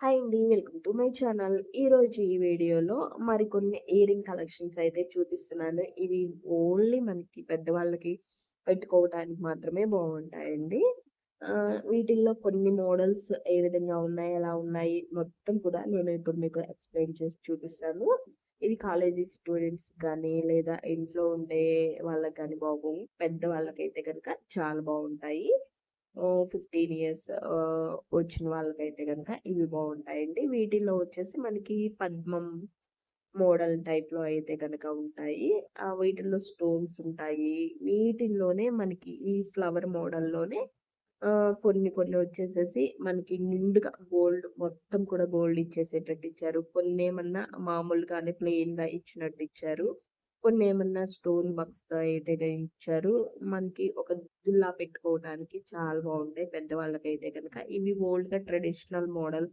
Hi అండి. Welcome to my channel. ఈరోజు ఈ వీడియోలో మరికొన్ని ఇయరింగ్ కలెక్షన్స్ అయితే చూపిస్తున్నాను. ఇవి ఓన్లీ మనకి పెద్దవాళ్ళకి పెట్టుకోవడానికి మాత్రమే బాగుంటాయండి. వీటిల్లో కొన్ని మోడల్స్ ఏ విధంగా ఉన్నాయి, ఎలా ఉన్నాయి మొత్తం కూడా నేను ఇప్పుడు మీకు ఎక్స్‌ప్లెయిన్ చేసి చూపిస్తాను. ఇవి కాలేజీ స్టూడెంట్స్ కానీ, లేదా ఇంట్లో ఉండే వాళ్ళకి గాని బాగోవు. పెద్దవాళ్ళకైతే గనుక చాలా బాగుంటాయి. 15 ఇయర్స్ వచ్చిన వాళ్ళకైతే గనక ఇవి బావుంటాయండి. వీటిల్లో వచ్చేసి మనకి పద్మం మోడల్ టైప్‌లో అయితే గనక ఉంటాయి. వీటిల్లో స్టోన్స్ ఉంటాయి. వీటిల్లోనే మనకి ఈ ఫ్లవర్ మోడల్‌లోనే కొన్ని కొన్ని వచ్చేసేసి మనకి నిండుగా గోల్డ్ మొత్తం కూడా గోల్డ్ ఇచ్చేసేటట్టు ఇచ్చారు. కొన్నేమన్నా మామూలుగానే ప్లెయిన్‌గా ఇచ్చినట్టు ఇచ్చారు. కొన్నేమన్నా స్టోన్ వర్క్స్‌తో అయితే ఇచ్చారు. మనకి ఒక దిద్దుల్లా పెట్టుకోవటానికి చాలా బావుంటాయి. పెద్దవాళ్ళకైతే గనక. ఇవి ఓల్డ్‌గా ట్రెడిషనల్ మోడల్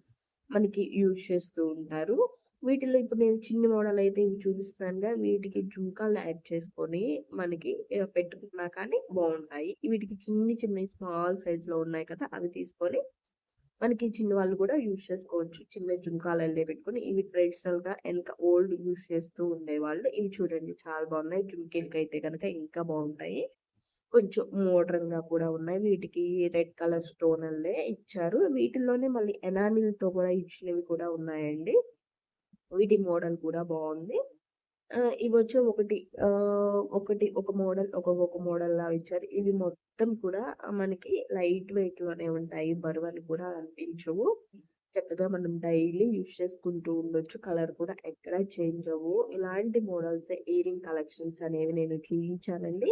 మనకి యూజ్ చేస్తూ ఉంటారు. వీటిలో ఇప్పుడు నేను చిన్ని మోడల్ అయితే ఇవి చూపిస్తున్నానుగా. వీటికి జుంకాలు యాడ్ చేసుకొని మనకి పెట్టుకున్నా కానీ బావుంటాయి. వీటికి చిన్ని చిన్నయి స్మాల్ సైజ్‌లో ఉన్నాయి కదా! అవి తీసుకొని మనకి చిన్నవాళ్ళు కూడా యూజ్ చేసుకోవచ్చు. చిన్న జుంకాలల్లే పెట్టుకొని ఇవి ట్రెడిషనల్‌గా ఎనక ఓల్డ్ యూజ్ చేస్తూ ఉండేవాళ్ళు. ఇవి చూడండి చాలా బాగున్నాయి. జుంకీలకైతే గనక ఇంకా బావుంటాయి. కొంచెం మోడ్రన్‌గా కూడా ఉన్నాయి. వీటికి రెడ్ కలర్ స్టోనల్లే ఇచ్చారు. వీటిల్లోనే మళ్ళీ ఎనామిల్‌తో కూడా ఇచ్చినవి కూడా ఉన్నాయండి. వీటి మోడల్ కూడా బావుంది. ఇవొచ్చి ఒకటి ఒక మోడల్ ఒక్కొక్క మోడల్‌లా ఇచ్చారు. ఇవి మొత్తం కూడా మనకి లైట్ వెయిట్‌లోనే ఉంటాయి. బరువని కూడా అనిపించవు. చక్కగా మనం డైలీ యూజ్ చేసుకుంటూ ఉండొచ్చు. కలర్ కూడా ఎక్కడ చేంజ్ అవ్వవు. ఇలాంటి మోడల్సే ఇయరింగ్ కలెక్షన్స్ అనేవి నేను చూయించానండి.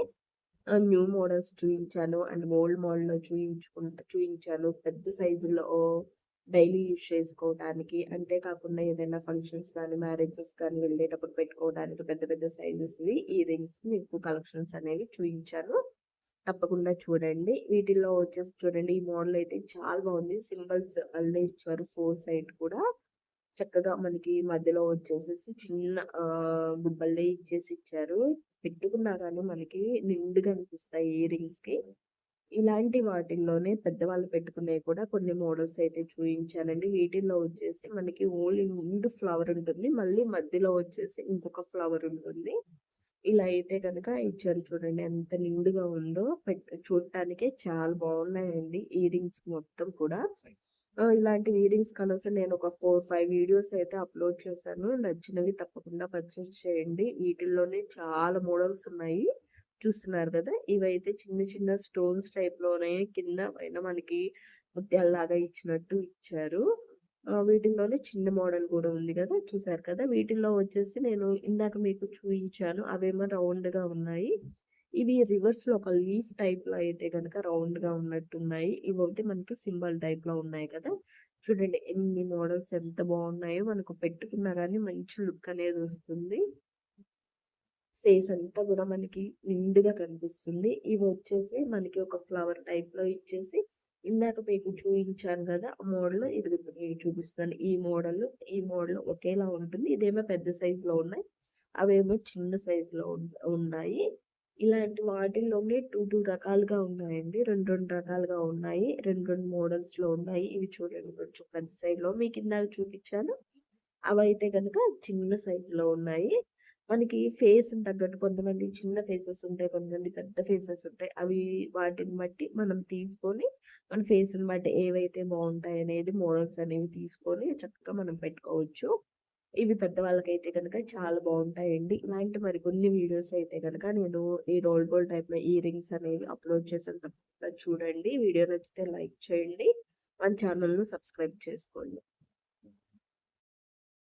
న్యూ మోడల్స్ చూయించాను. అండ్ ఓల్డ్ మోడల్‌లో చూయించాను. పెద్ద సైజులో డైలీ యూజ్ చేసుకోవటానికి. అంతే కాకుండా ఏదైనా ఫంక్షన్స్ కానీ, మ్యారేజెస్ కానీ వెళ్ళేటప్పుడు పెట్టుకోవడానికి పెద్ద పెద్ద సైజెస్‌వి ఇయర్ రింగ్స్ మీకు కలెక్షన్స్ అనేవి చూయించాను. తప్పకుండా చూడండి. వీటిల్లో వచ్చేసి చూడండి ఈ మోడల్ అయితే చాలా బాగుంది. సింబల్స్ అల్లే ఇచ్చారు 4 సైడ్ కూడా. చక్కగా మనకి మధ్యలో వచ్చేసేసి చిన్న గుబ్బలే ఇచ్చారు. పెట్టుకున్నా గానీ మనకి నిండుగా అనిపిస్తాయి ఇయర్ రింగ్స్‌కి. ఇలాంటి వాటిల్లోనే పెద్దవాళ్ళు పెట్టుకునేవి కూడా కొన్ని మోడల్స్ అయితే చూయించానండి. వీటిల్లో వచ్చేసి మనకి ఓన్లీ నిండు ఫ్లవర్ ఉంటుంది. మళ్ళీ మధ్యలో వచ్చేసి ఇంకొక ఫ్లవర్ ఉంటుంది. ఇలా అయితే గనక ఇచ్చారు చూడండి. ఎంత నిండుగా ఉందో. చూడటానికే చాలా బాగున్నాయండి ఇయర్ రింగ్స్ మొత్తం కూడా. ఇలాంటి ఇయర్ రింగ్స్ కలర్స్ నేను ఒక 4, 5 వీడియోస్ అయితే అప్‌లోడ్ చేశాను. నచ్చినవి తప్పకుండా పర్చేస్ చేయండి. వీటిల్లోనే చాలా మోడల్స్ ఉన్నాయి. చూస్తున్నారు కదా! ఇవైతే చిన్న చిన్న స్టోన్స్ టైప్‌లోనే కింద పైన మనకి ముత్యాల్లాగా ఇచ్చినట్టు ఇచ్చారు. వీటిల్లోనే చిన్న మోడల్ కూడా ఉంది కదా! చూసారు కదా! వీటిల్లో వచ్చేసి నేను ఇందాక మీకు చూయించాను. అవేమో రౌండ్‌గా ఉన్నాయి. ఇవి రివర్స్‌లో ఒక లీఫ్ టైప్‌లో అయితే గనక రౌండ్‌గా ఉన్నట్టున్నాయి. ఇవైతే మనకి సింబల్ టైప్‌లో ఉన్నాయి కదా! చూడండి ఎన్ని మోడల్స్ ఎంత బాగున్నాయో. మనకు పెట్టుకున్నా గానీ మంచి లుక్ అనేది వస్తుంది. ఫేస్ అంతా గూడా మనకి నిండుగా కనిపిస్తుంది. ఇవొచ్చేసి మనకి ఒక ఫ్లవర్ టైప్‌లో ఇచ్చేసి, ఇందాక మీకు చూయించాను గదా! మోడల్ ఇదిగో ఇప్పుడు మీకు చూపిస్తున్నాను. ఈ మోడల్ ఒకేలా ఉంటుంది. ఇదేమో పెద్ద సైజులో ఉన్నాయి. అవేమో చిన్న సైజులో ఉన్నాయి. ఇలాంటి వాటిల్లోనే 2 రకాలుగా ఉన్నాయండి. 2 రకాలుగా ఉన్నాయి. 2 మోడల్స్‌లో ఉన్నాయి. ఇవి చూడండి కొంచెం పెద్ద సైజులో మీకిందాక చూపిచ్చాను. అవైతే గనక చిన్న సైజులో ఉన్నాయి. మనకి ఫేస్‌ని తగ్గట్టు కొంతమంది చిన్న ఫేసెస్ ఉంటాయి. కొంతమంది పెద్ద ఫేసెస్ ఉంటాయి. అవి వాటిని బట్టి మనం తీసుకొని, మన ఫేస్‌ని బట్టి ఏవైతే బావుంటాయనేది మోడల్స్ అనేవి తీసుకొని చక్కగా మనం పెట్టుకోవచ్చు. ఇవి పెద్దవాళ్ళకైతే గనక చాలా బావుంటాయండి. ఇలాంటి మరికొన్ని వీడియోస్ అయితే గనక నేను ఈ రోల్ గోల్డ్ టైప్‌లో ఇయర్ రింగ్స్ అనేవి అప్‌లోడ్ చేశాను. తప్పకుండా చూడండి. వీడియో నచ్చితే లైక్ చేయండి. మన ఛానెల్‌ని సబ్స్క్రైబ్ చేసుకోండి.